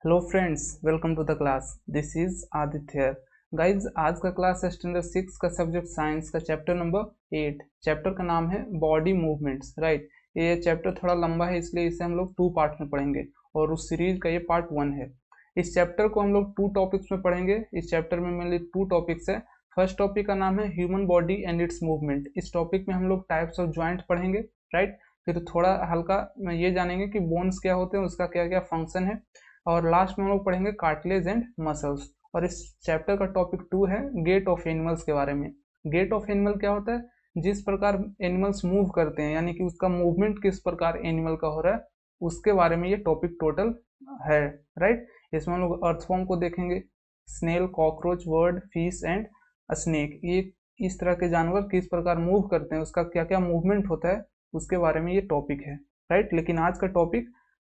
Hello friends, welcome to the class. This is Aditya. Guys, आज का class है standard 6 का सब्जेक्ट साइंस का चैप्टर नंबर 8। चैप्टर का नाम है बॉडी मूवमेंट्स। राइट, ये चैप्टर थोड़ा लंबा है, इसलिए इसे हम लोग 2 पार्ट में पढ़ेंगे और उस सीरीज का ये पार्ट 1 है। इस चैप्टर को हम लोग 2 टॉपिक्स में पढ़ेंगे। इस चैप्टर में मेनली 2 टॉपिक्स है। फर्स्ट टॉपिक का नाम है human body and it's movement. इस टॉपिक में हम लोग टाइप्स ऑफ ज्वाइंट पढ़ेंगे। राइट, फिर थोड़ा हल्का ये जानेंगे कि बोन्स क्या होते हैं, उसका क्या क्या फंक्शन है, और लास्ट में हम लोग पढ़ेंगे कार्टिलेज एंड मसल्स। और इस चैप्टर का टॉपिक 2 है गेट ऑफ एनिमल्स के बारे में। गेट ऑफ एनिमल क्या होता है? जिस प्रकार एनिमल्स मूव करते हैं, यानी कि उसका मूवमेंट किस प्रकार एनिमल का हो रहा है, उसके बारे में ये टॉपिक टोटल है। राइट, इसमें हम लोग अर्थवॉर्म को देखेंगे, snail, cockroach, bird, fish and snake. ये इस तरह के जानवर किस प्रकार मूव करते हैं, उसका क्या क्या मूवमेंट होता है, उसके बारे में ये टॉपिक है। राइट, लेकिन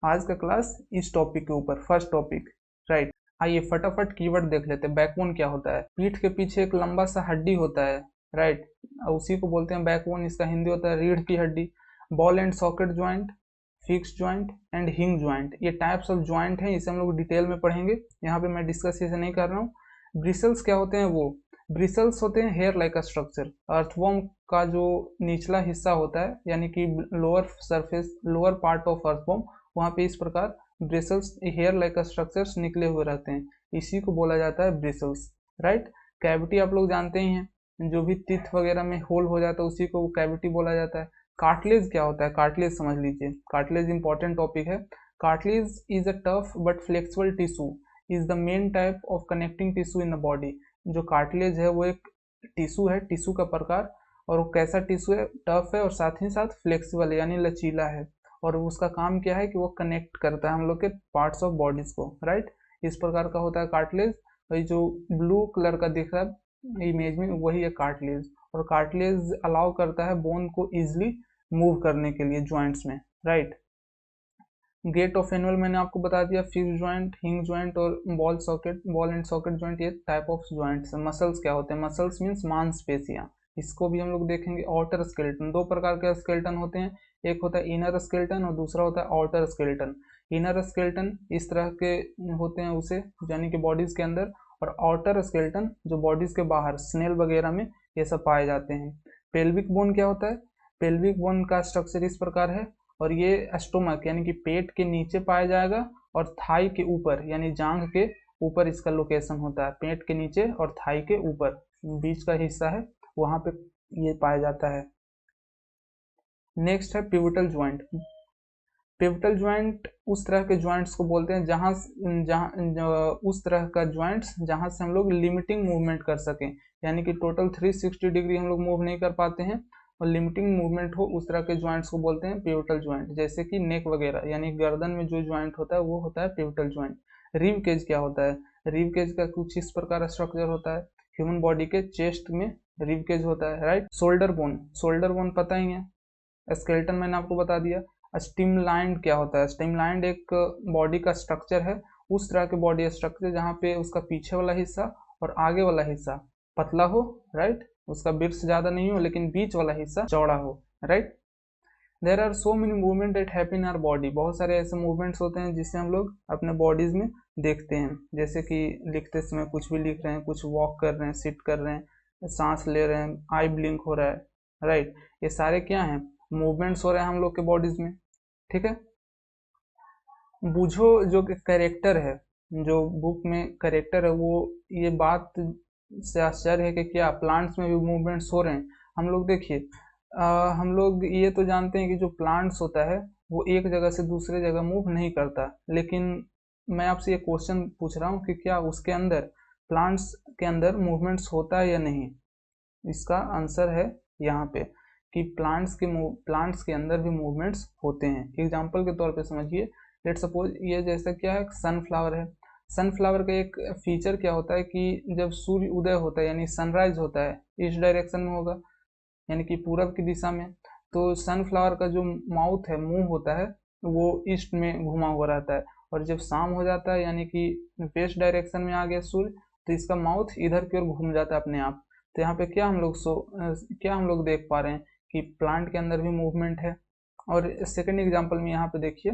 आज का क्लास इस टॉपिक के ऊपर, फर्स्ट टॉपिक। राइट, आइए फटाफट कीवर्ड देख लेते हैं। बैकबोन क्या होता है? पीठ के पीछे एक लंबा सा हड्डी होता है। राइट, उसी को बोलते हैं बैकबोन। इसका हिंदी होता है रीढ़ की हड्डी। Ball and socket joint, fix joint and हिंग ज्वाइंट, ये टाइप्स ऑफ ज्वाइंट हैं। इसे हम लोग डिटेल में पढ़ेंगे, यहाँ पे मैं डिस्कस इसे नहीं कर रहा हूँ। ब्रिसल्स क्या होते हैं? वो ब्रिसल्स होते हैं hair like a structure. Earthworm का जो निचला हिस्सा होता है, यानी कि lower surface, lower part of earthworm, वहाँ पे इस प्रकार ब्रिसल्स, हेयर लाइक स्ट्रक्चर्स निकले हुए रहते हैं। इसी को बोला जाता है ब्रिसल्स। राइट, कैविटी आप लोग जानते ही हैं, जो भी टीथ वगैरह में होल हो जाता है उसी को कैविटी बोला जाता है। कार्टिलेज क्या होता है? कार्टिलेज समझ लीजिए, कार्टिलेज इंपॉर्टेंट टॉपिक है। Cartilage is a tough but flexible tissue, is the main type of connecting tissue in the body. जो कार्टिलेज है वो एक टिश्यू है, टिश्यू का प्रकार, और वो कैसा टिश्यू है? टफ है और साथ ही साथ फ्लेक्सिबल है, यानी लचीला है। और उसका काम क्या है कि वो कनेक्ट करता है हम लोग के पार्ट्स ऑफ बॉडीज को। राइट, इस प्रकार का होता है कार्टिलेज। और जो ब्लू कलर का दिख रहा है इमेज में, वही है कार्टिलेज। और कार्टिलेज अलाउ करता है बोन को इजिली मूव करने के लिए ज्वाइंट्स में। राइट, गेट ऑफ एनुअल मैंने आपको बता दिया। फिक्स ज्वाइंट, हिंग ज्वाइंट और बॉल एंड सॉकेट ज्वाइंट, ये टाइप ऑफ ज्वाइंट्स। मसल्स क्या होते हैं? मसल्स मीन्स मांसपेशियां। इसको भी हम लोग देखेंगे। आउटर स्केलेटन, 2 प्रकार के स्केलेटन होते हैं। एक होता है इनर स्केलेटन और दूसरा होता है आउटर स्केलेटन। इनर स्केलेटन इस तरह के होते हैं उसे, यानी कि बॉडीज के अंदर, और आउटर स्केलेटन जो बॉडीज के बाहर, स्नेल वगैरह में ये सब पाए जाते हैं। पेल्विक बोन क्या होता है? पेल्विक बोन का स्ट्रक्चर इस प्रकार है, और ये स्टोमक यानी कि पेट के नीचे पाया जाएगा, और थाई के ऊपर यानी जांघ के ऊपर इसका लोकेशन होता है। पेट के नीचे और थाई के ऊपर बीच का हिस्सा है, वहां पे ये पाया जाता है। नेक्स्ट है पिवटल ज्वाइंट। पिवटल ज्वाइंट उस तरह के ज्वाइंट्स को बोलते हैं जहां उस तरह का ज्वाइंट्स जहां से हम लोग लिमिटिंग मूवमेंट कर सकें, यानी कि टोटल 360 डिग्री हम लोग मूव नहीं कर पाते हैं और लिमिटिंग मूवमेंट हो, उस तरह के ज्वाइंट्स को बोलते हैं पिवटल ज्वाइंट। जैसे कि नेक वगैरह, यानी गर्दन में जो ज्वाइंट होता है वो होता है पिवटल ज्वाइंट। रिब केज क्या होता है? रिब केज का कुछ इस प्रकार स्ट्रक्चर होता है। ह्यूमन बॉडी के चेस्ट में रिब केज होता है। राइट, शोल्डर बोन पता ही है। स्केलेटन मैंने आपको बता दिया। स्ट्रीमलाइंड क्या होता है? स्ट्रीमलाइंड एक बॉडी का स्ट्रक्चर है, उस तरह के बॉडी स्ट्रक्चर जहाँ पे उसका पीछे वाला हिस्सा और आगे वाला हिस्सा पतला हो। राइट, उसका विड्थ ज्यादा नहीं हो लेकिन बीच वाला हिस्सा चौड़ा हो। Right, there are so many movement that happen in our body. बहुत सारे ऐसे मूवमेंट्स होते हैं जिससे हम लोग अपने बॉडीज में देखते हैं, जैसे कि लिखते समय कुछ भी लिख रहे हैं, कुछ वॉक कर रहे हैं, सिट कर रहे हैं, सांस ले रहे हैं, आई ब्लिंक हो रहा है। राइट, ये सारे क्या हैं? मूवमेंट्स हो रहे हैं हम लोग के बॉडीज में। ठीक है, बूझो जो कैरेक्टर है, जो बुक में कैरेक्टर है, वो ये बात से आश्चर्य है कि क्या प्लांट्स में भी मूवमेंट्स हो रहे हैं। हम लोग देखिए, हम लोग ये तो जानते हैं कि जो प्लांट्स होता है वो एक जगह से दूसरे जगह मूव नहीं करता, लेकिन मैं आपसे ये क्वेश्चन पूछ रहा हूँ कि क्या उसके अंदर, प्लांट्स के अंदर मूवमेंट्स होता है या नहीं? इसका आंसर है यहाँ पे कि प्लांट्स के अंदर भी मूवमेंट्स होते हैं। एग्जाम्पल के तौर पे समझिए, लेट सपोज ये जैसा क्या है, सनफ्लावर है। सनफ्लावर का एक फीचर क्या होता है कि जब सूर्य उदय होता है यानी सनराइज होता है, इस डायरेक्शन में होगा, यानी कि पूरब की दिशा में, तो सनफ्लावर का जो माउथ है, मुंह होता है, वो ईस्ट में घुमा हुआ रहता है। और जब शाम हो जाता है यानी कि वेस्ट डायरेक्शन में आ गया सूर्य, तो इसका माउथ इधर की ओर घूम जाता है अपने आप। तो यहाँ पे क्या हम लोग देख पा रहे हैं कि प्लांट के अंदर भी मूवमेंट है। और सेकेंड एग्जाम्पल में यहाँ पे देखिए,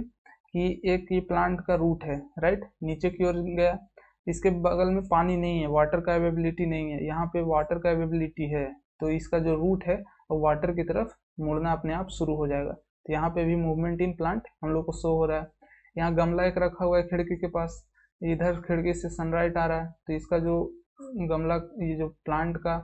कि एक ये प्लांट का रूट है, राइट, नीचे की ओर गया, इसके बगल में पानी नहीं है, वाटर का अवेबिलिटी नहीं है, यहाँ पे वाटर का अवेबिलिटी है, तो इसका जो रूट है वो वाटर की तरफ मुड़ना अपने आप शुरू हो जाएगा। तो यहाँ पे भी मूवमेंट इन प्लांट हम लोग को शो हो रहा है। यहाँ गमला एक रखा हुआ है खिड़की के पास, इधर खिड़की से सनलाइट आ रहा है, तो इसका जो गमला, ये जो प्लांट का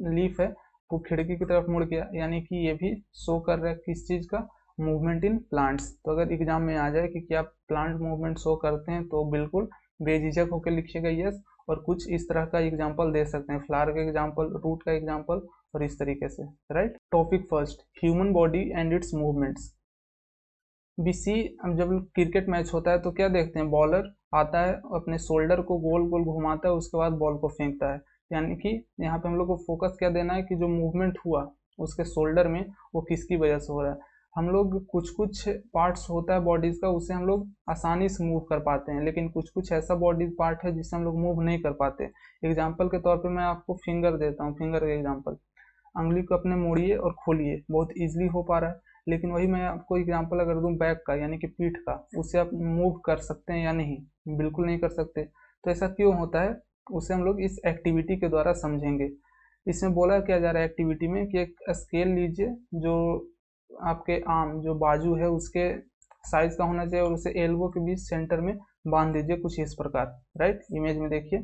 लीफ है वो खिड़की की तरफ मुड़ गया, यानी कि ये भी शो कर रहा है किस चीज़ का, मूवमेंट इन प्लांट्स। तो अगर एग्जाम में आ जाए कि क्या प्लांट मूवमेंट शो करते हैं तो बिल्कुल बेझिझक होकर लिखिएगा यस, और कुछ इस तरह का एग्जाम्पल दे सकते हैं, फ्लावर का एग्जाम्पल, रूट का एग्जाम्पल, और इस तरीके से, right. Topic first, human body and it's movements. BC, अब जब क्रिकेट मैच होता है तो क्या देखते हैं, बॉलर आता है अपने शोल्डर को गोल गोल घुमाता है, उसके बाद बॉल को फेंकता है, यानी कि यहाँ पे हम लोग को फोकस क्या देना है कि जो मूवमेंट हुआ उसके शोल्डर में वो किसकी वजह से हो रहा है। हम लोग कुछ कुछ पार्ट्स होता है बॉडीज का, उसे हम लोग आसानी से मूव कर पाते हैं, लेकिन कुछ कुछ ऐसा बॉडी पार्ट है जिससे हम लोग मूव नहीं कर पाते। एग्जाम्पल के तौर पर मैं आपको फिंगर देता हूँ, फिंगर का एग्जाम्पल, अंगुली को अपने मोड़िए और खोलिए, बहुत ईजिली हो पा रहा है, लेकिन वही मैं आपको एग्जांपल अगर दूं बैक का, यानी कि पीठ का, उससे आप मूव कर सकते हैं या नहीं, बिल्कुल नहीं कर सकते। तो ऐसा क्यों होता है, उसे हम लोग इस एक्टिविटी के द्वारा समझेंगे। इसमें बोला क्या जा रहा है एक्टिविटी में कि एक स्केल लीजिए जो आपके आर्म, जो बाजू है उसके साइज का होना चाहिए, और उसे एल्बो के बीच सेंटर में बांध दीजिए कुछ इस प्रकार, राइट। इमेज में देखिए,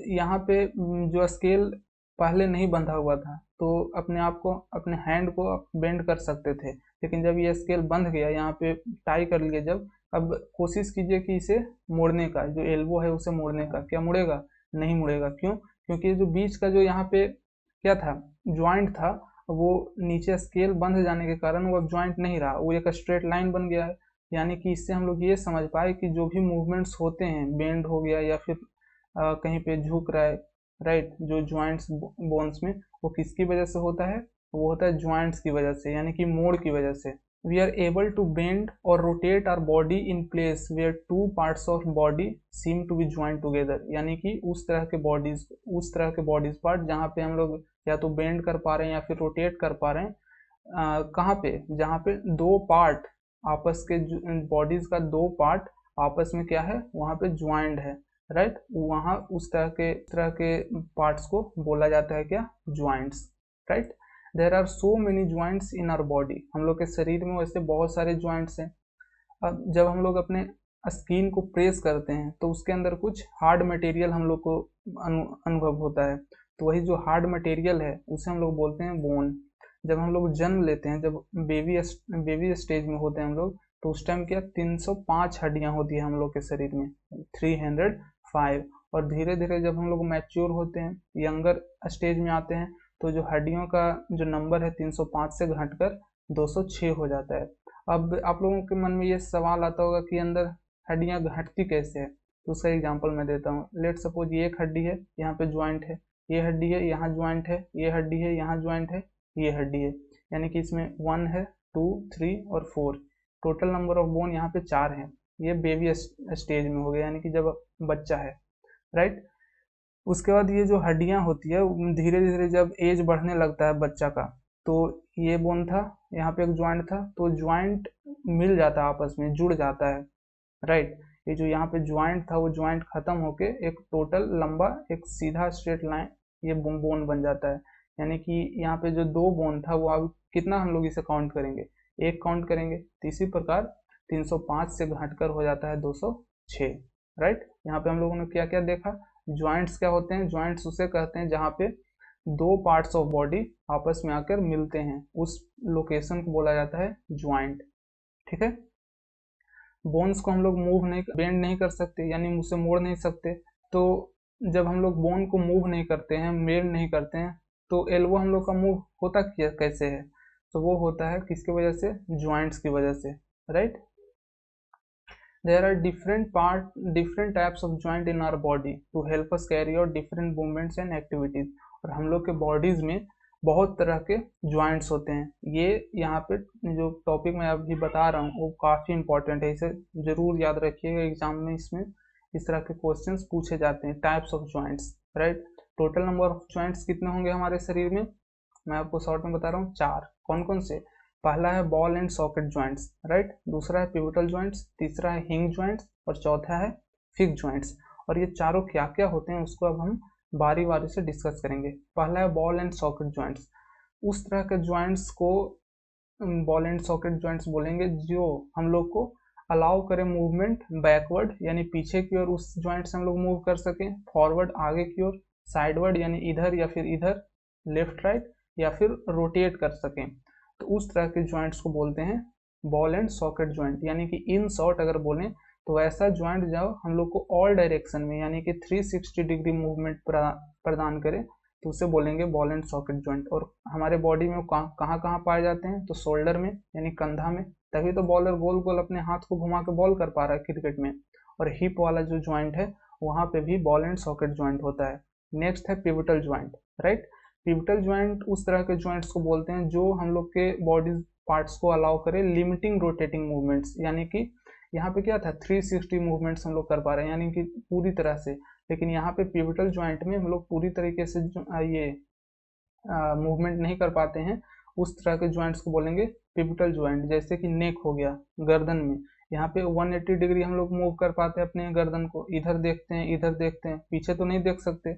यहाँ पे जो स्केल पहले नहीं बंधा हुआ था तो अपने आप को, अपने हैंड को आप बेंड कर सकते थे, लेकिन जब ये स्केल बंध गया, यहाँ पे टाई कर लिया जब, अब कोशिश कीजिए कि इसे मोड़ने का, जो एल्बो है उसे मोड़ने का, क्या मुड़ेगा, नहीं मुड़ेगा। क्यों, क्योंकि जो बीच का जो यहाँ पे क्या था, ज्वाइंट था, वो नीचे स्केल बंध जाने के कारण वो अब ज्वाइंट नहीं रहा, वो एक स्ट्रेट लाइन बन गया है। यानी कि इससे हम लोग ये समझ पाए कि जो भी मूवमेंट्स होते हैं, बेंड हो गया या फिर कहीं पे झुक रहा है, राइट, जो ज्वाइंट्स बोन्स में, वो किसकी वजह से होता है, वो होता है ज्वाइंट्स की वजह से, यानी कि मोड़ की वजह से। We are able to bend और rotate our body in place where two parts of body seem to be joint together, यानी कि उस तरह के बॉडीज पार्ट जहाँ पे हम लोग या तो बेंड कर पा रहे हैं या फिर रोटेट कर पा रहे हैं, कहाँ पे, जहाँ पे दो पार्ट आपस के, बॉडीज का दो पार्ट आपस में क्या है, वहाँ पे ज्वाइंट है, राइट, वहाँ उस तरह के पार्ट्स को बोला जाता है क्या, joints, right. There are so many joints in our body, हम लोग के शरीर में वैसे बहुत सारे ज्वाइंट्स हैं। अब जब हम लोग अपने स्किन को प्रेस करते हैं तो उसके अंदर कुछ हार्ड मटेरियल हम लोग को अनुभव होता है, तो वही जो हार्ड मटेरियल है उसे हम लोग बोलते हैं बोन। जब हम लोग जन्म लेते हैं, जब बेबी स्टेज में होते हैं हम लोग, तो उस टाइम क्या 305 हड्डियां होती है हम लोग के शरीर में, 305। और धीरे धीरे जब हम लोग मैच्योर होते हैं, यंगर स्टेज में आते हैं, तो जो हड्डियों का जो नंबर है 305 से घटकर 206 हो जाता है। अब आप लोगों के मन में ये सवाल आता होगा कि अंदर हड्डियां घटती कैसे है, तो उसका एग्जांपल मैं देता हूँ। लेट सपोज ये एक हड्डी है, यहाँ पे ज्वाइंट है, ये हड्डी है, यहाँ ज्वाइंट है, ये हड्डी है, यहाँ ज्वाइंट है, ये हड्डी है, यानी कि इसमें 1 है, 2, 3 और 4, टोटल नंबर ऑफ बोन यहाँ पे 4 है। ये बेबी स्टेज में हो गया, यानी कि जब बच्चा है, राइट। उसके बाद ये जो हड्डियां होती है, धीरे धीरे जब एज बढ़ने लगता है बच्चा का, तो ये बोन था, यहाँ पे एक ज्वाइंट था, तो ज्वाइंट मिल जाता है, आपस में जुड़ जाता है, राइट। ये जो यहाँ पे ज्वाइंट था वो ज्वाइंट खत्म होके एक टोटल लंबा एक सीधा स्ट्रेट लाइन ये बोन बन जाता है। यानी कि यहाँ पे जो 2 बोन था वो अब कितना हम लोग इसे काउंट करेंगे, 1 काउंट करेंगे, तो इसी प्रकार 305 से घटकर हो जाता है 206, राइट। यहाँ पे हम लोगों ने क्या क्या देखा, ज्वाइंट्स क्या होते हैं, ज्वाइंट्स उसे कहते हैं जहाँ पे 2 पार्ट्स ऑफ बॉडी आपस में आकर मिलते हैं, उस लोकेशन को बोला जाता है ज्वाइंट, ठीक है। बोन्स को हम लोग मूव नहीं, बेंड नहीं कर सकते, यानी उसे मोड़ नहीं सकते, तो जब हम लोग बोन को मूव नहीं करते हैं, बेंड नहीं करते हैं, तो एल्बो हम लोग का मूव होता कैसे है, तो वो होता है किसकी वजह से, ज्वाइंट्स की वजह से, right. There are different types of joint in our body to help us carry out different movements and activities, और हम लोग के बॉडीज में बहुत तरह के ज्वाइंट्स होते हैं। ये यहाँ पे जो टॉपिक मैं अभी बता रहा हूँ वो काफ़ी इंपॉर्टेंट है, इसे ज़रूर याद रखिएगा, एग्जाम में इसमें इस तरह के क्वेश्चंस पूछे जाते हैं। Types of joints, right. Total number of joints कितने होंगे हमारे शरीर में, मैं आपको शॉर्ट में बता रहा हूँ, 4। कौन कौन से, पहला है ball and socket joints, right, दूसरा है पिवटल ज्वाइंट्स, तीसरा है हिंग ज्वाइंट्स और चौथा है फिक्स ज्वाइंट्स। और ये चारों क्या क्या होते हैं उसको अब हम बारी बारी से डिस्कस करेंगे। पहला है बॉल एंड सॉकेट ज्वाइंट्स। उस तरह के ज्वाइंट्स को बॉल एंड सॉकेट ज्वाइंट्स बोलेंगे जो हम लोग को अलाउ करें मूवमेंट बैकवर्ड यानी पीछे की ओर उस ज्वाइंट से हम लोग मूव कर सकें, फॉरवर्ड आगे की ओर, साइडवर्ड यानी इधर या फिर इधर, लेफ्ट राइट, या फिर रोटेट कर सकें। तो उस तरह के ज्वाइंट्स को बोलते हैं बॉल एंड सॉकेट ज्वाइंट। यानी कि इन शॉर्ट अगर बोलें तो ऐसा ज्वाइंट जो हम लोग को ऑल डायरेक्शन में यानी कि 360 डिग्री मूवमेंट प्रदान करे तो उसे बोलेंगे बॉल एंड सॉकेट ज्वाइंट। और हमारे बॉडी में कहाँ कहाँ पाए जाते हैं, तो शोल्डर में यानी कंधा में, तभी तो बॉलर गोल गोल अपने हाथ को घुमा के बॉल कर पा रहा है क्रिकेट में। और हिप वाला जो ज्वाइंट है वहाँ पे भी बॉल एंड सॉकेट ज्वाइंट होता है। नेक्स्ट है pivotal joint, right. Pivotal joint उस तरह के ज्वाइंट्स को बोलते हैं जो हम लोग के बॉडी पार्ट्स को अलाउ करे लिमिटिंग रोटेटिंग मूवमेंट्स। यानी कि यहाँ पे क्या था, 360 मूवमेंट्स हम लोग कर पा रहे हैं यानी कि पूरी तरह से, लेकिन यहाँ पे पिवटल ज्वाइंट में हम लोग पूरी तरीके से ये मूवमेंट नहीं कर पाते हैं। उस तरह के ज्वाइंट्स को बोलेंगे पिवटल ज्वाइंट। जैसे कि नेक हो गया, गर्दन में यहाँ पे 180 डिग्री हम लोग मूव कर पाते हैं अपने गर्दन को, इधर देखते हैं इधर देखते हैं, पीछे तो नहीं देख सकते।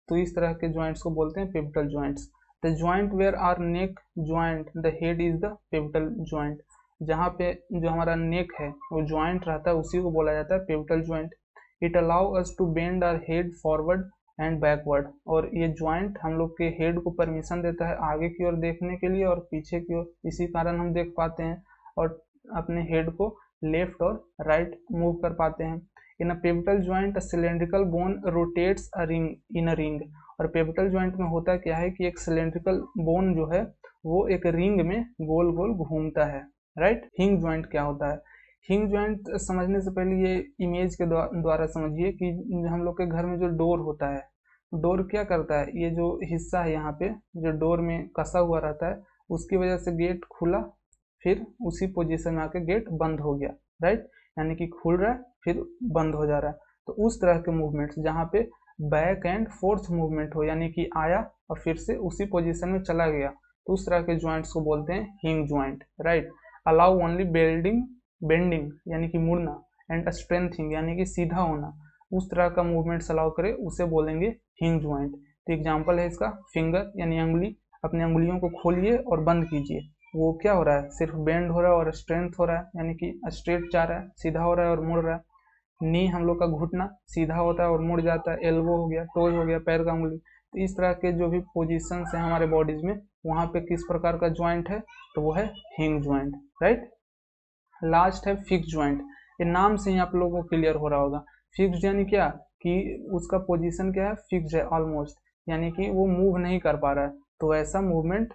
तो इस तरह के ज्वाइंट्स को बोलते हैं pivotal joints. The joint where are neck joint the head is the pivotal joint. जहाँ पे जो हमारा नेक है वो ज्वाइंट रहता है उसी को बोला जाता है pivotal joint. It allow us to bend our head forward and backward. और ये ज्वाइंट हम लोग के हेड को परमिशन देता है आगे की ओर देखने के लिए और पीछे की ओर, इसी कारण हम देख पाते हैं और अपने हेड को लेफ्ट और राइट मूव कर पाते हैं। In a pivotal joint a cylindrical bone rotates a ring in a ring. और पिवटल ज्वाइंट में होता क्या है कि एक सिलेंड्रिकल बोन जो है वो एक रिंग में गोल गोल घूमता है, राइट। हिंग ज्वाइंट क्या होता है, हिंग ज्वाइंट समझने से पहले ये इमेज के द्वारा समझिए कि हम लोग के घर में जो डोर होता है, डोर क्या करता है, ये जो हिस्सा है यहाँ पे जो डोर में कसा हुआ रहता है उसकी वजह से गेट खुला, फिर उसी पोजीशन में आके गेट बंद हो गया, राइट। यानी कि खुल रहा है फिर बंद हो जा रहा है। तो उस तरह के मूवमेंट्स जहाँ पे बैक एंड फोर्थ मूवमेंट हो, यानी कि आया और फिर से उसी पोजीशन में चला गया, तो उस तरह के ज्वाइंट्स को बोलते हैं हिंग joint, right. Allow only bending यानी कि मुड़ना, एंड स्ट्रेंथिंग यानी कि सीधा होना, उस तरह का मूवमेंट्स अलाउ करे उसे बोलेंगे हिंग ज्वाइंट। तो एग्जांपल है इसका फिंगर यानी अंगुली, अपने अंगुलियों को खोलिए और बंद कीजिए, वो क्या हो रहा है, सिर्फ बेंड हो रहा है और स्ट्रेंथ हो रहा है, यानी कि स्ट्रेट जा रहा है, सीधा हो रहा है और मुड़ रहा है। नी हम लोग का घुटना सीधा होता है और मुड़ जाता है, एल्बो हो गया, टोज हो गया, पैर का अंगुली। तो इस तरह के जो भी पोजीशंस हैं हमारे बॉडीज में वहाँ पे किस प्रकार का ज्वाइंट है, तो वो है हिंग ज्वाइंट, राइट। लास्ट है फिक्स ज्वाइंट। ये नाम से ही आप लोगों को क्लियर हो रहा होगा, फिक्स यानी क्या कि उसका पोजीशन क्या है, फिक्स है ऑलमोस्ट, यानी कि वो मूव नहीं कर पा रहा है। तो ऐसा मूवमेंट,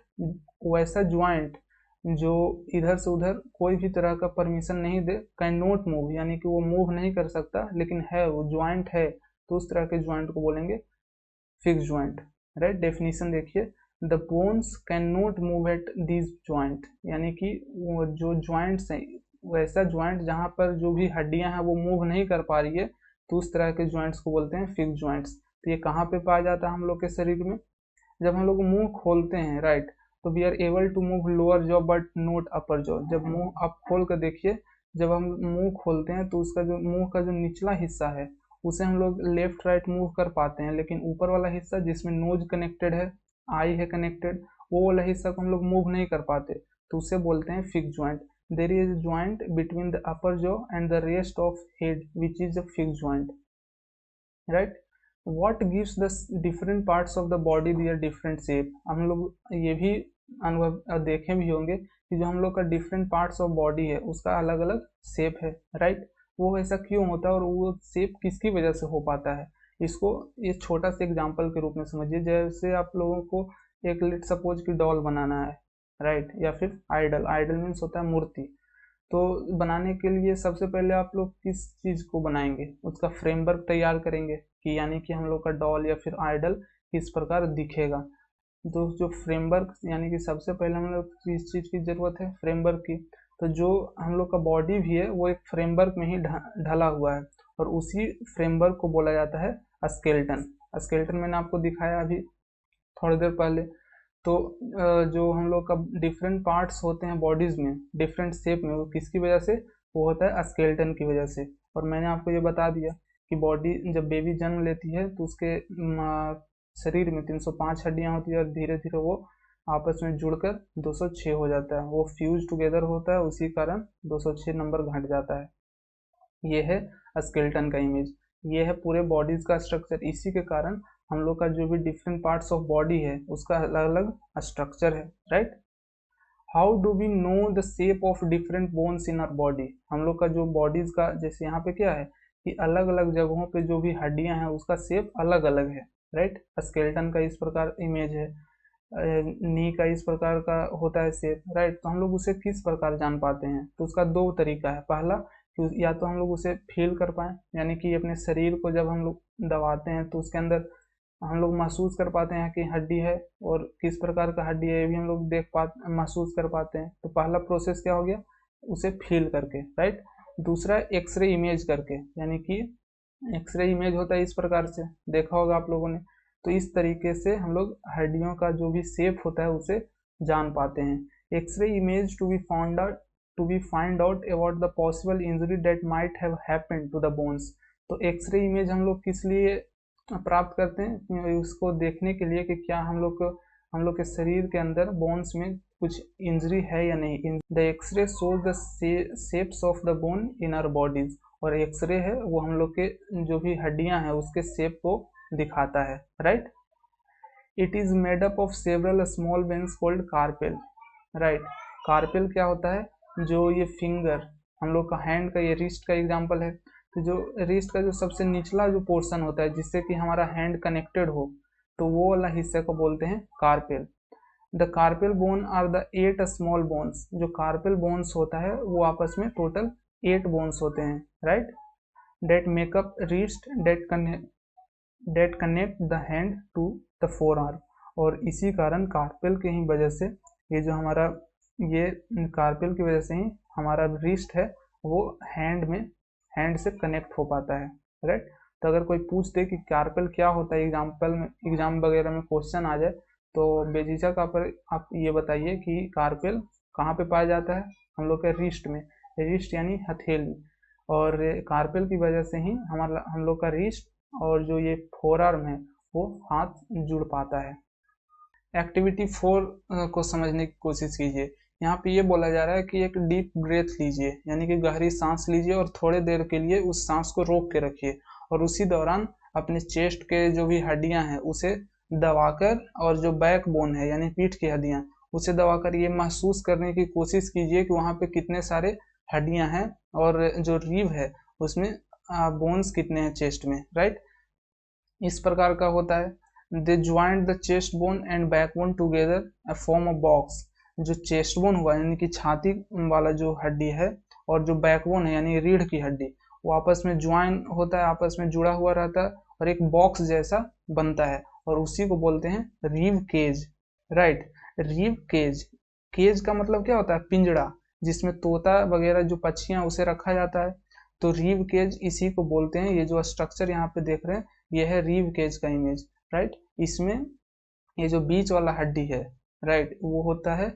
वैसा ज्वाइंट जो इधर से उधर कोई भी तरह का परमिशन नहीं दे, कैन नॉट मूव यानी कि वो मूव नहीं कर सकता लेकिन है वो ज्वाइंट है, तो उस तरह के ज्वाइंट को बोलेंगे फिक्स ज्वाइंट, राइट। डेफिनेशन देखिए, the bones can not move at this joint, यानी कि वो जो ज्वाइंट्स हैं वैसा ज्वाइंट जहाँ पर जो भी हड्डियां हैं वो मूव नहीं कर पा रही है, तो उस तरह के ज्वाइंट्स को बोलते हैं फिक्स ज्वाइंट्स। तो ये कहाँ पे पाया जाता है हम लोग के शरीर में, जब हम लोग मुंह खोलते हैं, राइट, तो we are able to move lower jaw but not upper jaw. जब मुंह आप खोल कर देखिए, जब हम मुंह खोलते हैं तो उसका जो मुंह का जो निचला हिस्सा है उसे हम लोग लेफ्ट राइट मूव कर पाते हैं, लेकिन ऊपर वाला हिस्सा जिसमें नोज कनेक्टेड है, आई है कनेक्टेड, वो वाला हिस्सा को हम लोग मूव नहीं कर पाते, तो उसे बोलते हैं fix joint. There is joint between the upper jaw and the rest of head which is a fix joint, right. what gives the different parts of the body their different shape। हम लोग ये भी अनुभव देखे भी होंगे कि जो हम लोग का डिफरेंट पार्ट्स ऑफ बॉडी है उसका अलग अलग शेप है, राइट। वो ऐसा क्यों होता है और वो शेप किसकी वजह से हो पाता है, इसको ये छोटा सा एग्जांपल के रूप में समझिए। जैसे आप लोगों को एक लेट सपोज की डॉल बनाना है, राइट, या फिर आइडल, आइडल मीन्स होता है मूर्ति। तो बनाने के लिए सबसे पहले आप लोग किस चीज़ को बनाएंगे, उसका फ्रेमवर्क तैयार करेंगे कि यानी कि हम लोग का डॉल या फिर आइडल किस प्रकार दिखेगा। तो जो फ्रेमवर्क यानी कि सबसे पहले हम लोग किस चीज़ की ज़रूरत है, फ्रेमवर्क की। तो जो हम लोग का बॉडी भी है वो एक फ्रेमवर्क में ही ढला हुआ है और उसी फ्रेमवर्क को बोला जाता है स्केलेटन। स्केलेटन मैंने आपको दिखाया अभी थोड़ी देर पहले। तो जो हम लोग का डिफरेंट पार्ट्स होते हैं बॉडीज में डिफरेंट शेप में, वो किसकी वजह से, वो होता है स्केलेटन की वजह से। और मैंने आपको ये बता दिया कि बॉडी जब बेबी जन्म लेती है तो उसके शरीर में 305 हड्डियां होती है और धीरे धीरे वो आपस में जुड़कर 206 हो जाता है, वो फ्यूज टुगेदर होता है, उसी कारण 206 नंबर घट जाता है। ये है स्केलेटन का इमेज, ये है पूरे बॉडीज का स्ट्रक्चर। इसी के कारण हम लोग का जो भी डिफरेंट पार्ट्स ऑफ बॉडी है उसका अलग अलग स्ट्रक्चर है, right. How do we know the shape of different bones in our body, हम लोग का जो बॉडीज का, जैसे यहाँ पे क्या है कि अलग अलग जगहों पे जो भी हड्डियां हैं उसका शेप अलग अलग है, राइट। स्केलेटन का इस प्रकार इमेज है, नी का इस प्रकार का होता है शेप, राइट। तो हम लोग उसे किस प्रकार जान पाते हैं, तो उसका दो तरीका है। पहला कि या तो हम लोग उसे फील कर पाए, यानी कि अपने शरीर को जब हम लोग दबाते हैं तो उसके अंदर हम लोग महसूस कर पाते हैं कि हड्डी है, और किस प्रकार का हड्डी है ये भी हम लोग महसूस कर पाते हैं। तो पहला प्रोसेस क्या हो गया, उसे फील करके, राइट। दूसरा एक्सरे इमेज करके, यानी कि एक्सरे इमेज होता है इस प्रकार से, देखा होगा आप लोगों ने। तो इस तरीके से हम लोग हड्डियों का जो भी शेप होता है उसे जान पाते हैं। X-ray image to be find out about the possible injury that might have happened to the bones. तो एक्सरे इमेज हम लोग किस लिए प्राप्त करते हैं, उसको देखने के लिए कि क्या हम लोग के शरीर के अंदर बोन्स में कुछ इंजरी है या नहीं। The x-ray shows the shapes of the bone in our bodies, और एक्सरे है वो हम लोग के जो भी हड्डियां हैं उसके शेप को दिखाता है, right. It is made up of several small veins called carpel, right. Carpel क्या होता है, जो ये फिंगर हम लोग का हैंड का, ये रिस्ट का एग्जांपल है। तो जो रिस्ट का जो सबसे निचला जो पोर्शन होता है जिससे कि हमारा हैंड कनेक्टेड हो, तो वो वाला हिस्से को बोलते हैं carpal. The carpal bone are the 8 small bones, जो कार्पेल बोन्स होता है वो आपस में टोटल 8 बोन्स होते हैं, right. That make up wrist that connect the hand to the forearm, और इसी कारण कार्पेल की ही वजह से ये जो हमारा ये कार्पेल की वजह से ही हमारा रिस्ट है वो हैंड से कनेक्ट हो पाता है, राइट। तो अगर कोई पूछ दे कि कार्पेल क्या होता है, एग्जाम वगैरह में क्वेश्चन आ जाए, तो बेझिझक आप ये बताइए कि कार्पेल कहाँ पे पाया जाता है, हम लोग के रिस्ट में, रिस्ट यानी हथेली। और कार्पेल की वजह से ही हम लोग का रिस्ट और जो ये फोर आर्म है वो हाथ जुड़ पाता है। एक्टिविटी 4 को समझने की कोशिश कीजिए। यहाँ पे ये बोला जा रहा है कि एक डीप ब्रेथ लीजिए, यानी कि गहरी सांस लीजिए और थोड़े देर के लिए उस सांस को रोक के रखिए, और उसी दौरान अपने चेस्ट के जो भी हड्डियां हैं उसे दबाकर, और जो बैक बोन है यानी पीठ की हड्डियां उसे दबाकर ये महसूस करने की कोशिश कीजिए कि वहाँ पे कितने सारे हड्डियां हैं, और जो रीव है उसमें बोन्स कितने हैं चेस्ट में, राइट। इस प्रकार का होता है। They joint the chest bone and backbone together form a box, जो चेस्ट बोन हुआ यानी कि छाती वाला जो हड्डी है, और जो बैकबोन है यानी रीढ़ की हड्डी, वो आपस में ज्वाइन होता है, आपस में जुड़ा हुआ रहता है और एक बॉक्स जैसा बनता है, और उसी को बोलते हैं रीव केज, राइट। रीव केज, केज का मतलब क्या होता है, पिंजड़ा, जिसमें तोता वगैरह जो पक्षियां उसे रखा जाता है। तो रीव केज इसी को बोलते हैं। ये जो स्ट्रक्चर यहाँ पे देख रहे हैं ये है रीव केज का इमेज, राइट। इसमें ये जो बीच वाला हड्डी है, राइट, वो होता है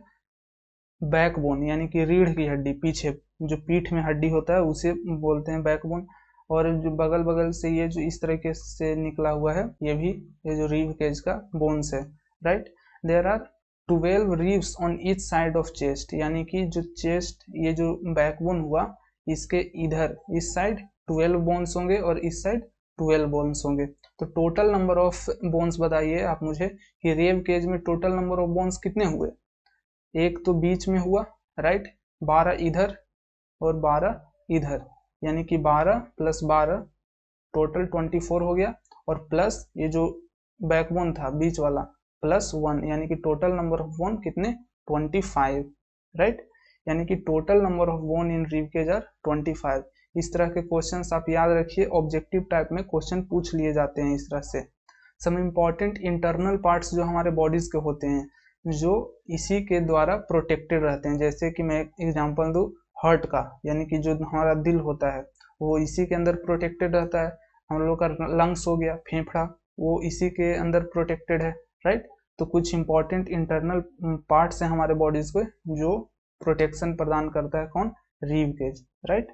बैकबोन, यानी कि रीढ़ की हड्डी, पीछे जो पीठ में हड्डी होता है उसे बोलते हैं बैकबोन। और जो बगल बगल से ये जो इस तरीके से निकला हुआ है ये जो रीव केज का बोन्स है, right. There are 12 ribs on each side of chest, यानी कि जो चेस्ट ये जो बैकबोन हुआ इसके इधर इस साइड 12 बोन्स होंगे और इस साइड 12 बोन्स होंगे। तो टोटल नंबर ऑफ बोन्स बताइए आप मुझे कि रीव केज में टोटल नंबर ऑफ बोन्स कितने हुए। एक तो बीच में हुआ, राइट, 12 इधर और 12 इधर, यानी कि 12 + 12 टोटल 24 हो गया, और प्लस ये जो बैकबोन था बीच वाला +1, यानी कि टोटल नंबर ऑफ बोन कितने 25, राइट। यानी कि total number of bone in rib cage are 25। इस तरह के क्वेश्चंस आप याद रखिए, ऑब्जेक्टिव टाइप में क्वेश्चन पूछ लिए जाते हैं इस तरह से। सम इम्पॉर्टेंट इंटरनल पार्ट्स जो हमारे बॉडीज के होते हैं जो इसी के द्वारा प्रोटेक्टेड रहते हैं, जैसे कि मैं एग्जांपल दूं हार्ट का, यानी कि जो हमारा दिल होता है वो इसी के अंदर प्रोटेक्टेड रहता है। हम लोग का लंग्स हो गया, फेफड़ा, वो इसी के अंदर प्रोटेक्टेड है, राइट। तो कुछ इंपॉर्टेंट इंटरनल पार्ट्स हैं हमारे बॉडीज को जो प्रोटेक्शन प्रदान करता है। कौन? Rib cage, right.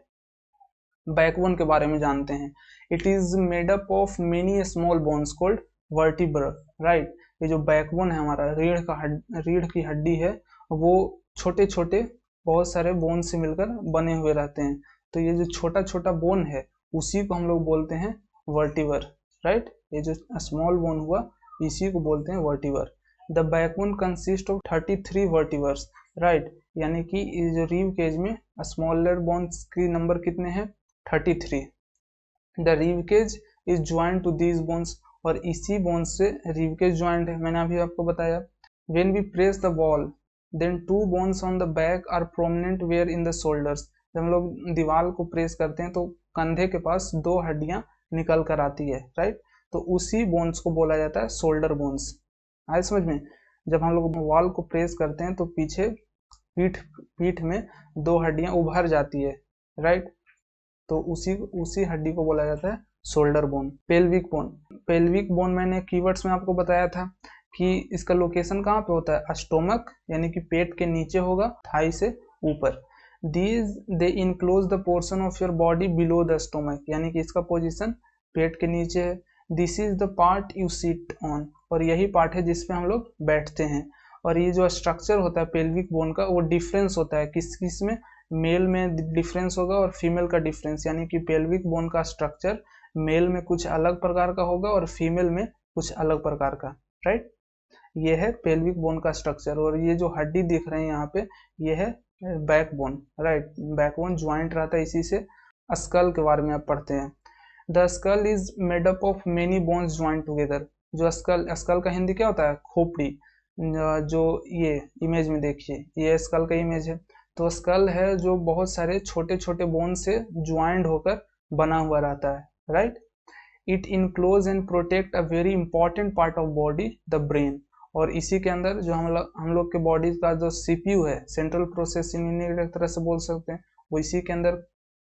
बैकबोन के बारे में जानते हैं। It is made up of many small bones called vertebra, right. ये जो बैकबोन है हमारा, रीढ़ की हड्डी है, वो छोटे छोटे बहुत सारे बोन से मिलकर बने हुए रहते हैं। तो ये जो छोटा छोटा बोन है उसी को हम लोग बोलते हैं वर्टिबर, राइट। ये जो स्मॉल बोन हुआ इसी को बोलते हैं vertebra. The backbone consist of 33 vertebras, right. यानी कि ये जो रिब केज में स्मॉलर बोन्स की नंबर कितने हैं? 33। The rib cage is joint to these bones, और इसी बोन्स से रिब केज ज्वाइंट है, मैंने अभी आपको बताया। When we press the wall then 2 bones on the back are prominent where in the shoulders. जब हम लोग दीवार को प्रेस करते हैं तो कंधे के पास 2 हड्डियां निकल कर आती है, राइट। तो उसी बोन्स को बोला जाता है शोल्डर बोन्स। आए समझ में? जब हम लोग वॉल को प्रेस करते हैं तो पीछे पीठ में 2 हड्डियां उभर जाती है, राइट। तो उसी हड्डी को बोला जाता है शोल्डर बोन। पेल्विक बोन मैंने कीवर्ड्स में आपको बताया था कि इसका लोकेशन कहाँ पे होता है? स्टोमक, यानी कि पेट के नीचे होगा, थाई से ऊपर। They enclose the portion of your body below the stomach, यानी कि इसका पोजीशन पेट के नीचे है। This is the part you sit on, और यही पार्ट है जिसपे हम लोग बैठते हैं। और ये जो स्ट्रक्चर होता है पेल्विक बोन का, वो डिफरेंस होता है किस किस में? मेल में डिफरेंस होगा और फीमेल का डिफरेंस, यानी कि पेल्विक बोन का स्ट्रक्चर मेल में कुछ अलग प्रकार का होगा और फीमेल में कुछ अलग प्रकार का, राइट। ये है पेल्विक बोन का स्ट्रक्चर। और ये जो हड्डी दिख रहे हैं यहाँ पे, ये है बैकबोन, राइट। बैकबोन ज्वाइंट रहता है इसी से। स्कल के बारे में आप पढ़ते हैं। The skull is made up of many bones joint together. जो स्कल का हिंदी क्या होता है? खोपड़ी। जो ये इमेज में देखिए, ये स्कल का इमेज है। तो स्कल है जो बहुत सारे छोटे छोटे बोन से ज्वाइंट होकर बना हुआ रहता है, right. It enclose and protect a very important part of body, the brain. और इसी के अंदर जो हम लोग के बॉडी का जो सीपीयू है, सेंट्रल प्रोसेसिंग यूनिट एक तरह से बोल सकते हैं, वो इसी के अंदर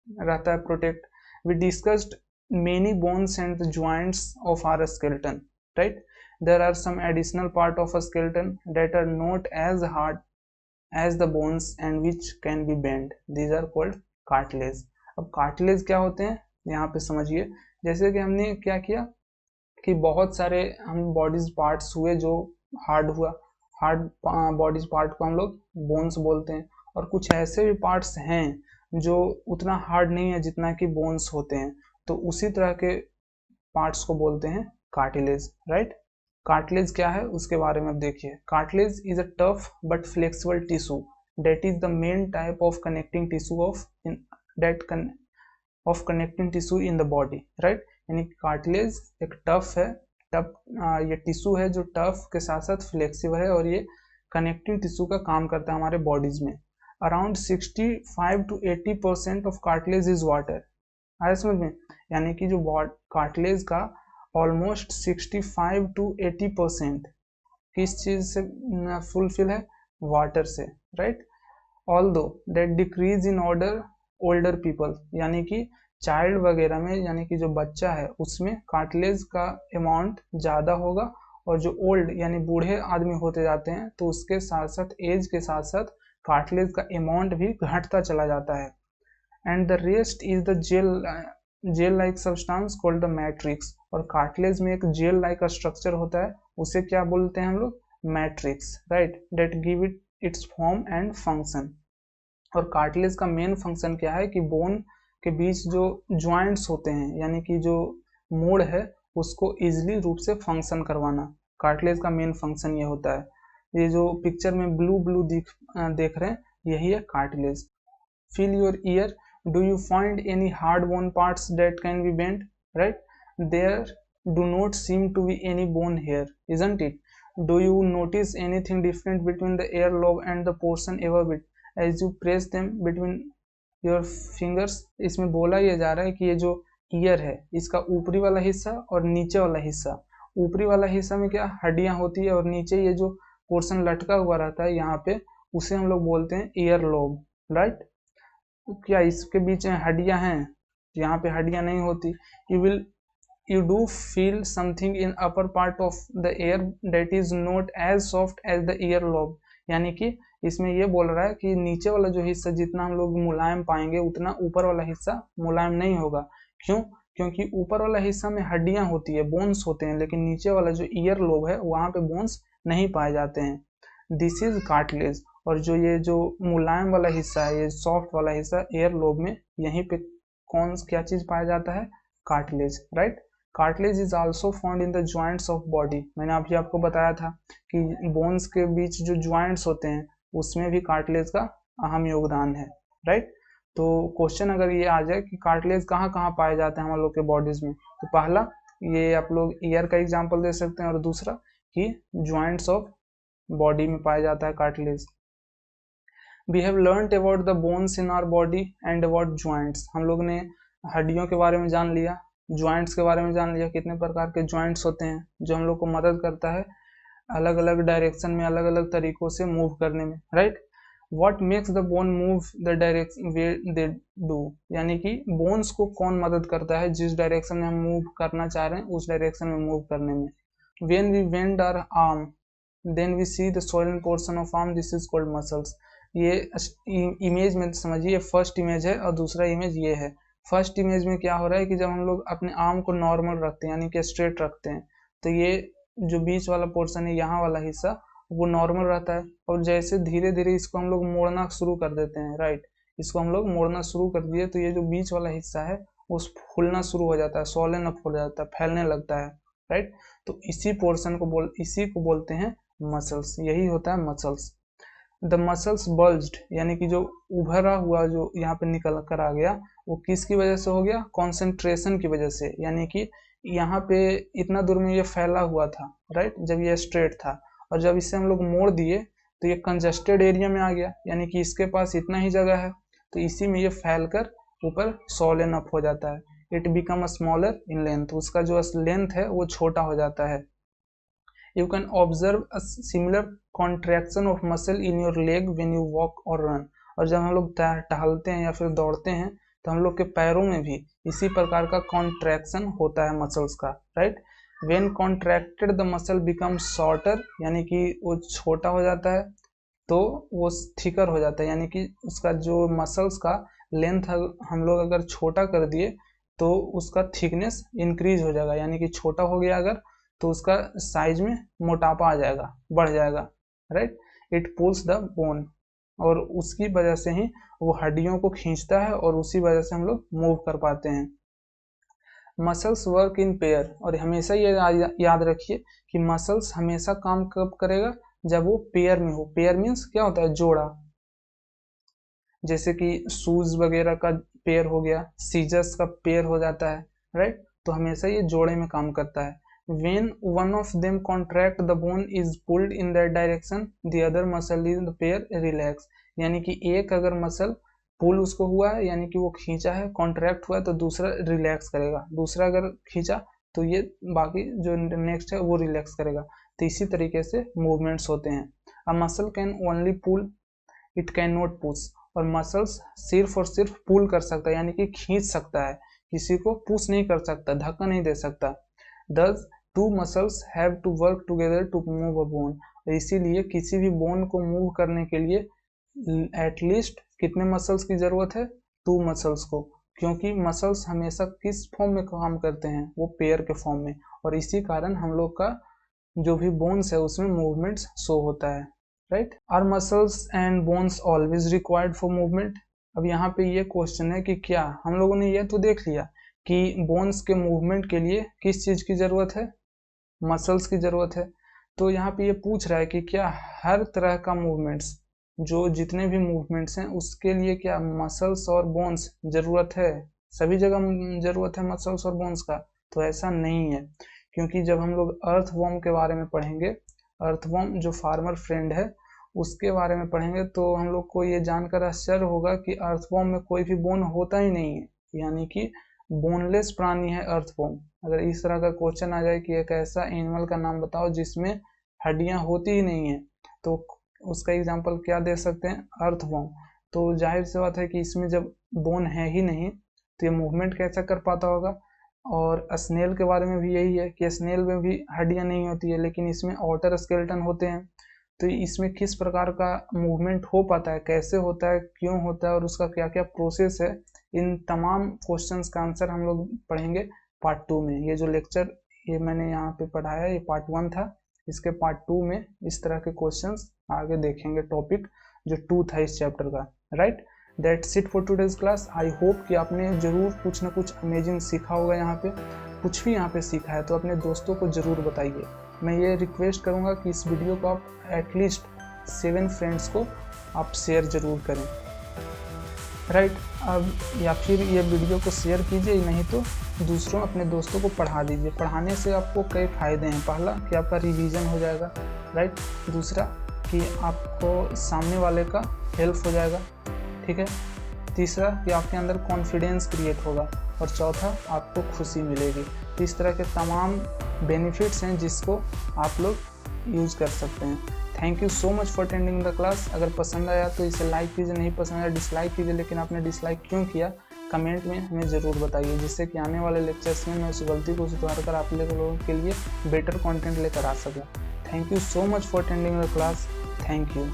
रहता है protect. We discussed many bones and joints of our skeleton, right. There are some additional part of a skeleton that are not as hard as the bones and which can be bent, these are called cartilage। अब cartilage क्या होते हैं यहाँ पे समझिए। जैसे कि हमने क्या किया कि बहुत सारे हम बॉडीज पार्ट्स हुए जो हार्ड हुआ, हार्ड बॉडीज पार्ट को हम लोग बोन्स बोलते हैं। और कुछ ऐसे भी पार्ट्स हैं जो उतना हार्ड नहीं है जितना कि बोन्स होते हैं, तो उसी तरह के पार्ट्स को बोलते हैं कार्टिलेज, राइट। कार्टिलेज क्या है उसके बारे में अब देखिए। Cartilage is a tough but flexible tissue that is the main type of connecting tissue of connecting tissue in the body, right. यानी कार्टिलेज एक टफ है, ये टिश्यू है जो टफ के साथ साथ फ्लेक्सिबल है, और ये कनेक्टिंग टिश्यू का काम करता है हमारे बॉडीज में। Around 65 to 80% of cartilage is water. आया समझ में? यानी कि जो कार्टिलेज का ऑलमोस्ट 65 to 80% किस चीज से फुलफिल है? वाटर से, right. Although that decrease in order older people, यानी कि चाइल्ड वगैरह में, यानी कि जो बच्चा है उसमें कार्टिलेज का अमाउंट ज़्यादा होगा, और जो ओल्ड यानी बूढ़े आदमी होते जाते हैं तो उसके साथ साथ एज के साथ साथ कार्टिलेज का अमाउंट भी घटता चला जाता है। And the rest is the gel like substance called the matrix. और कार्टिलेज में एक जेल लाइक स्ट्रक्चर होता है, उसे क्या बोलते हैं हम लोग? Matrix, right. That give it its form and function. और कार्टिलेज का मेन फंक्शन क्या है कि बोन के बीच जो ज्वाइंट्स होते हैं, यानी कि जो मोड़ है, उसको इजिली रूप से फंक्शन करवाना, कार्टिलेज का मेन फंक्शन ये होता है। ये जो पिक्चर में ब्लू ब्लू देख रहे हैं, यही है cartilage. Feel your year, do you find any hard bone parts that can be bent? Right, there do not seem to be any bone here, isn't it? Do you notice anything different between the earlobe and the portion above it as you press them between your fingers? इसमें बोला यह जा रहा है कि ये जो year है, इसका ऊपरी वाला हिस्सा और नीचे वाला हिस्सा, ऊपरी वाला हिस्सा में क्या हड्डियां होती है, और नीचे ये जो पोर्शन लटका हुआ रहता है यहाँ पे, उसे हम लोग बोलते हैं ईयर लोब, राइट। क्या इसके बीच में हड्डियां हैं? यहाँ पे हड्डियां नहीं होती। You will you do feel something in upper part of the ear that is not as soft as the earlobe, यानी कि इसमें ये बोल रहा है कि नीचे वाला जो हिस्सा जितना हम लोग मुलायम पाएंगे उतना ऊपर वाला हिस्सा मुलायम नहीं होगा। क्यों? क्योंकि ऊपर वाला हिस्सा में हड्डियां होती है, बोन्स होते हैं, लेकिन नीचे वाला जो ईयर लोब है वहां पे बोन्स नहीं पाए जाते हैं। This is cartilage. और जो ये जो मुलायम वाला हिस्सा है, ये सॉफ्ट वाला हिस्सा एयर लोब में, यहीं पे कौन क्या चीज पाया जाता है? Cartilage, right. Cartilage is also found in the joints of body. मैंने अभी आपको बताया था कि बोन्स के बीच जो ज्वाइंट्स होते हैं उसमें भी कार्टिलेज का अहम योगदान है, राइट। तो क्वेश्चन अगर ये आ जाए कि कार्टिलेज कहाँ कहाँ पाए जाते हैं हम लोग के बॉडीज में, तो पहला ये आप लोग ईयर का एग्जांपल दे सकते हैं, और दूसरा कि ज्वाइंट्स ऑफ बॉडी में पाया जाता है cartilage. We have learned about the bones in our body and about joints. हम लोग ने हड्डियों के बारे में जान लिया, ज्वाइंट्स के बारे में जान लिया, कितने प्रकार के ज्वाइंट्स होते हैं जो हम लोग को मदद करता है अलग अलग डायरेक्शन में, अलग अलग तरीकों से मूव करने में, right. What makes the bone move the direction way they do, यानी कि बोन्स को कौन मदद करता है जिस डायरेक्शन में हम मूव करना चाह रहे हैं उस डायरेक्शन में मूव करने में। When we bend our arm then we see the swollen portion of arm, this is called muscles. ये इमेज में समझिए, फर्स्ट इमेज है और दूसरा इमेज ये है। फर्स्ट इमेज में क्या हो रहा है कि जब हम लोग अपने आर्म को नॉर्मल रखते हैं यानी कि स्ट्रेट रखते हैं, तो ये जो बीच वाला पोर्शन है, यहाँ वाला हिस्सा, वो नॉर्मल रहता है। और जैसे धीरे धीरे इसको हम लोग मोड़ना शुरू कर देते हैं, राइट, इसको हम लोग मोड़ना शुरू कर दिए तो ये जो बीच वाला हिस्सा है वो फूलना शुरू हो जाता है, सोलन अप हो जाता है, फैलने लगता है, राइट। तो इसी पोर्शन को इसी को बोलते हैं मसल्स, यही होता है मसल्स। द मसल्स बल्ज्ड, यानी कि जो उभरा हुआ जो यहाँ पे निकल कर आ गया वो किसकी वजह से हो गया? कॉन्सेंट्रेशन की वजह से। यानी कि यहाँ पे इतना दूर में ये फैला हुआ था, राइट, जब ये स्ट्रेट था, और जब इसे हम लोग मोड़ दिए तो ये कंजस्टेड एरिया में आ गया, यानी कि इसके पास इतना ही जगह है, तो इसी में ये फैल कर ऊपर सोलन अप हो जाता है। It become smaller in length, उसका जो लेंथ है वो छोटा हो जाता है। You can observe a similar contraction of muscle in your leg when you walk or run। और जब हम लोग टहलते हैं या फिर दौड़ते हैं तो हम लोग के पैरों में भी इसी प्रकार का कॉन्ट्रैक्शन होता है मसल्स का, right. When contracted the muscle becomes shorter, यानी कि वो छोटा हो जाता है तो वो थिकर हो जाता है, यानी कि उसका जो मसल्स का लेंथ हम लोग अगर छोटा कर दिए तो उसका थिकनेस इंक्रीज हो जाएगा, यानी कि छोटा हो गया अगर तो उसका साइज में मोटापा आ जाएगा, बढ़ जाएगा, right. It pulls the bone, और उसकी वजह से ही वो हड्डियों को खींचता है और उसी वजह से हम लोग मूव कर पाते हैं। मसल्स वर्क इन पेयर, और हमेशा ये याद रखिए कि मसल्स हमेशा काम कब करेगा? जब वो पेयर में हो। पेयर मीन्स क्या होता है? जोड़ा। जैसे कि शूज वगैरह का पेयर हो गया, सीजर्स का पेयर हो जाता है, राइट। तो हमेशा ये जोड़े में काम करता है। When one of them contract, the bone is pulled in that direction, the other muscle in the pair relax। यानी कि एक अगर मसल पुल उसको हुआ है यानी कि वो खींचा है, कॉन्ट्रैक्ट हुआ है, तो दूसरा रिलैक्स करेगा, दूसरा अगर खींचा तो ये बाकी जो नेक्स्ट है वो रिलैक्स करेगा। तो इसी तरीके से मूवमेंट्स होते हैं। A muscle can only pull, it can not push. और मसल्स सिर्फ और सिर्फ पुल कर सकता है यानी कि खींच सकता है, किसी को पुश नहीं कर सकता, धक्का नहीं दे सकता। Thus, two muscles have to work together to move a bone। इसीलिए किसी भी बोन को मूव करने के लिए एटलीस्ट कितने मसल्स की जरूरत है? 2 मसल्स को, क्योंकि मसल्स हमेशा किस फॉर्म में काम करते हैं? वो पेयर के फॉर्म में, और इसी कारण हम लोग का जो भी बोन्स है उसमें मूवमेंट्स शो होता है, right. Our muscles and bones always required for movement. अब यहाँ पे ये क्वेश्चन है कि क्या हम लोगों ने ये तो देख लिया कि बोन्स के मूवमेंट के लिए किस चीज की जरूरत है? मसल्स की जरूरत है। तो यहाँ पे ये पूछ रहा है कि क्या हर तरह का मूवमेंट्स, जो जितने भी मूवमेंट्स हैं उसके लिए क्या मसल्स और बोन्स जरूरत है? सभी जगह जरूरत है मसल्स और बोन्स का? तो ऐसा नहीं है, क्योंकि जब हम लोग अर्थवॉर्म के बारे में पढ़ेंगे, अर्थवॉर्म जो फार्मर फ्रेंड है उसके बारे में पढ़ेंगे, तो हम लोग को ये जानकर आश्चर्य होगा कि अर्थवॉर्म में कोई भी बोन होता ही नहीं है, यानी कि बोनलेस प्राणी है अर्थवॉर्म। अगर इस तरह का क्वेश्चन आ जाए कि एक ऐसा एनिमल का नाम बताओ जिसमें हड्डियां होती ही नहीं है, तो उसका एग्जांपल क्या दे सकते हैं? अर्थवॉर्म। तो जाहिर सी बात है कि इसमें जब बोन है ही नहीं तो ये मूवमेंट कैसा कर पाता होगा? और स्नेल के बारे में भी यही है कि स्नेल में भी हड्डियां नहीं होती है, लेकिन इसमें आउटर स्केलेटन होते हैं। तो इसमें किस प्रकार का मूवमेंट हो पाता है, कैसे होता है, क्यों होता है और उसका क्या क्या प्रोसेस है, इन तमाम क्वेश्चंस का आंसर हम लोग पढ़ेंगे पार्ट 2 में। ये जो लेक्चर ये मैंने यहाँ पे पढ़ाया ये पार्ट 1 था, इसके पार्ट 2 में इस तरह के क्वेश्चंस आगे देखेंगे, टॉपिक जो 2 था इस चैप्टर का। Right, that's it for today's class. I hope कि आपने जरूर कुछ ना कुछ अमेजिंग सीखा होगा। यहाँ पे कुछ भी यहाँ पे सीखा है तो अपने दोस्तों को ज़रूर बताइए। मैं ये रिक्वेस्ट करूँगा कि इस वीडियो को आप एटलीस्ट 7 फ्रेंड्स को आप शेयर ज़रूर करें। राइट, अब या फिर ये वीडियो को शेयर कीजिए, नहीं तो दूसरों अपने दोस्तों को पढ़ा दीजिए। पढ़ाने से आपको कई फ़ायदे हैं। पहला कि आपका रिवीजन हो जाएगा। राइट, दूसरा कि आपको सामने वाले का हेल्प हो जाएगा। ठीक है, तीसरा कि आपके अंदर कॉन्फिडेंस क्रिएट होगा और चौथा आपको खुशी मिलेगी। तो इस तरह के तमाम बेनिफिट्स हैं जिसको आप लोग यूज़ कर सकते हैं। Thank you so much for attending the class. अगर पसंद आया तो इसे लाइक कीजिए, नहीं पसंद आया डिसलाइक कीजिए, लेकिन आपने डिसलाइक क्यों किया कमेंट में हमें ज़रूर बताइए, जिससे कि आने वाले लेक्चर्स में मैं उस गलती को सुधार कर आप लोगों के लिए बेटर कंटेंट लेकर आ सकूँ। Thank you so much for attending the class. Thank you.